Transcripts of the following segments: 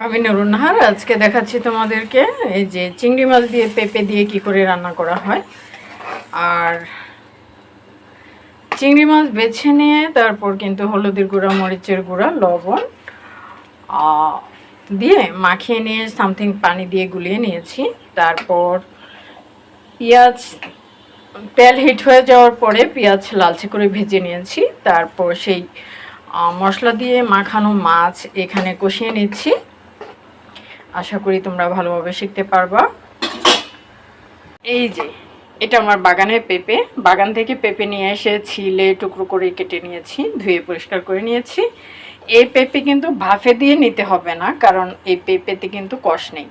আমি নুরুন নাহার আজকে দেখাচ্ছি তোমাদেরকে এই যে চিংড়ি মাছ দিয়ে পেঁপে দিয়ে কি করে রান্না করা হয়। আর চিংড়ি মাছ বেছে নিয়ে তারপর কিন্তু হলুদের গুঁড়া, মরিচের গুঁড়া, লবণ দিয়ে মাখিয়ে নিয়ে সামথিং পানি দিয়ে গুলিয়ে নিয়েছি। তারপর পেঁয়াজ, তেল হিট হয়ে যাওয়ার পরে পেঁয়াজ লালচে করে ভেজে নিয়েছি। তারপর সেই মশলা দিয়ে মাখানো মাছ এখানে কষিয়ে নিচ্ছি। আশা করি তোমরা ভালোভাবে শিখতে পারবা। এই যে এটা আমার বাগানের পেঁপে, বাগান থেকে পেঁপে নিয়ে এসে ছিলে টুকরো করে কেটে নিয়েছি, ধুয়ে পরিষ্কার করে নিয়েছি। এই পেঁপে কিন্তু ভাফে দিয়ে নিতে হবে না, কারণ এই পেঁপেতে কিন্তু কষ নেই।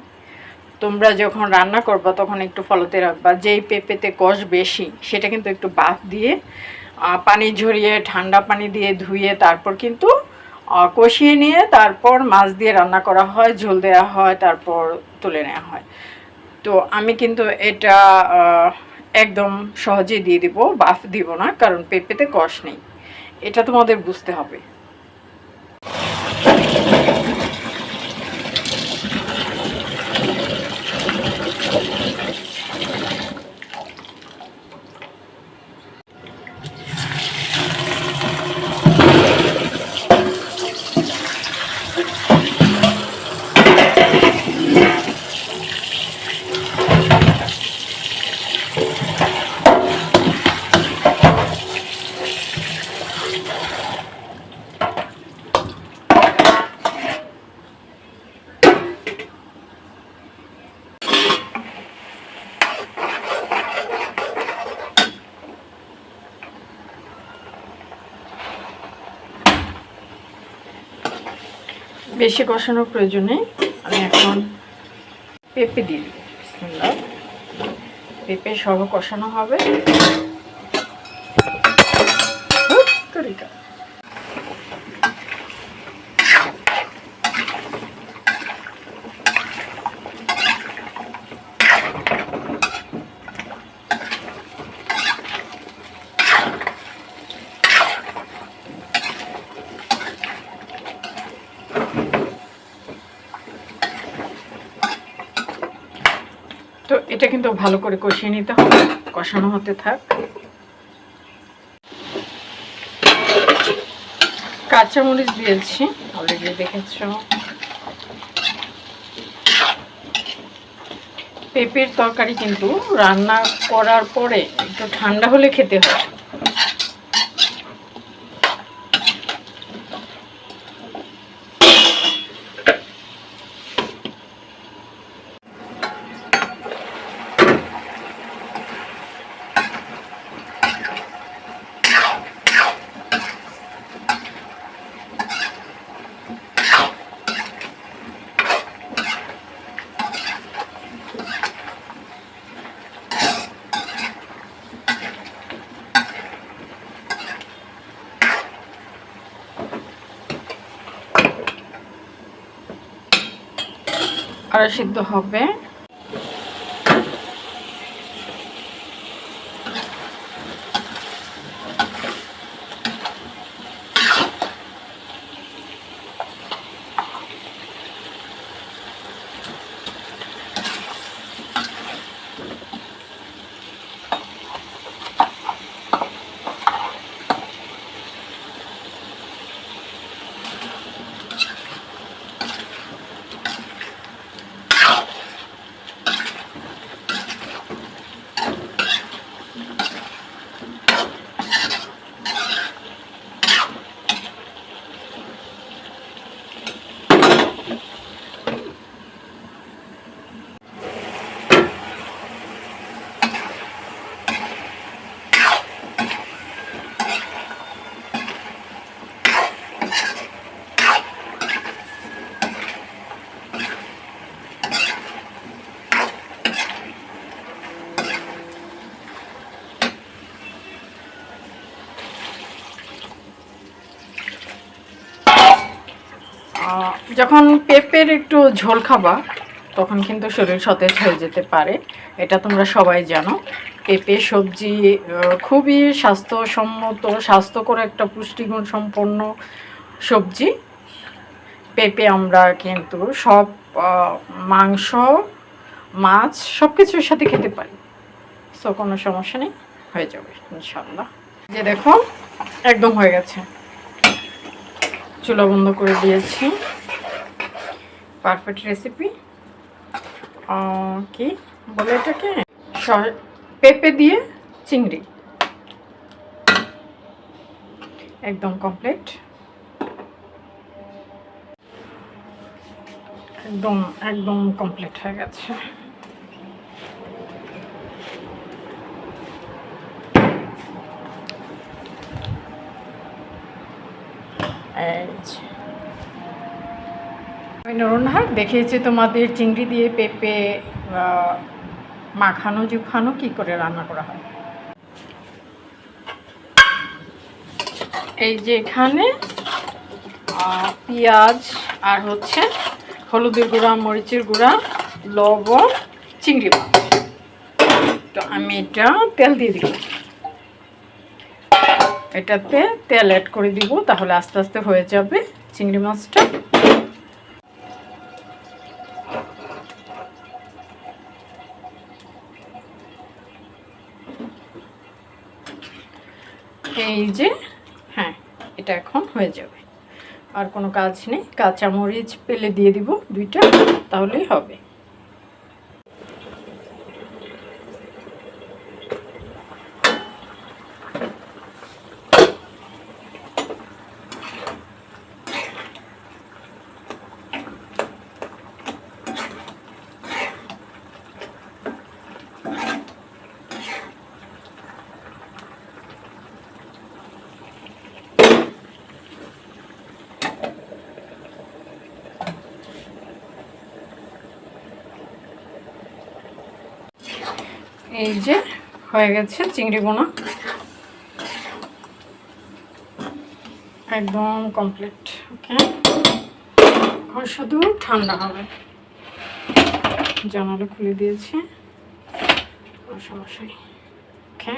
তোমরা যখন রান্না করবা তখন একটু ফলোতে রাখবা, যেই পেঁপেতে কষ বেশি সেটা কিন্তু একটু ভাফ দিয়ে পানি ঝরিয়ে ঠান্ডা পানি দিয়ে ধুয়ে তারপর কিন্তু কষিয়ে নিয়ে তারপর মাছ দিয়ে রান্না করা হয়, ঝোল দেওয়া হয়, তারপর তুলে নেওয়া হয়। তো আমি কিন্তু এটা একদম সহজেই দিয়ে দিব, বাফ দিব না, কারণ পেঁপেতে কষ নেই। এটা তোমাদের বুঝতে হবে। বেশি কষানোর প্রয়োজনে আমি এখন পেঁপে দিয়ে দিব। বিসমিল্লাহ। পেঁপে সহ কষানো হবে। তো এটা কিন্তু ভালো করে কষিয়ে নিতে হবে, কষানো হতে থাক। কাঁচামরিচ দিয়েছি, অলরেডি দেখেছ। পেঁপের তরকারি কিন্তু রান্না করার পরে একটু ঠান্ডা হলে খেতে হয়। আর সিদ্ধ হবে। যখন পেঁপের একটু ঝোল খাবা তখন কিন্তু শরীর সতেজ হয়ে যেতে পারে, এটা তোমরা সবাই জানো। পেঁপে সবজি খুবই স্বাস্থ্যসম্মত, স্বাস্থ্যকর একটা পুষ্টিগুণ সম্পন্ন সবজি। পেঁপে আমরা কিন্তু সব মাংস, মাছ সব কিছুর সাথে খেতে পারি, সো কোনো সমস্যা নেই, হয়ে যাবে ইনশাল্লাহ। যে দেখো একদম হয়ে গেছে, চুলা বন্ধ করে দিয়েছি। Perfect recipe. কি বলে এটাকে, পেঁপে দিয়ে চিংড়ি একদম কমপ্লিট, একদম একদম কমপ্লিট হয়ে গেছে। আমি নরনহাট দেখিয়েছি তোমাদের চিংড়ি দিয়ে পেঁপে মাখানো জুখানো কি করে রান্না করা হয়। এই যে এখানে পেঁয়াজ আর হচ্ছে হলুদের গুঁড়া, মরিচের গুঁড়া, লবণ, চিংড়ি মাছ, তো আমি এটা তেল দিয়ে দিব, এটাতে তেল অ্যাড করে দিব, তাহলে আস্তে আস্তে হয়ে যাবে চিংড়ি মাছটা। এই যে হ্যাঁ, এটা এখন হয়ে যাবে, আর কোনো কাজ নেই। কাঁচামরিচ পেলে দিয়ে দিব 2টা, তাহলেই হবে। এই যে হয়ে গেছে চিংড়ি বোনা, একদম কমপ্লিট। ওকে, এখন শুধু ঠান্ডা হবে। জানালা খুলে দিয়েছি, কোনো সমস্যা নেই। ওকে।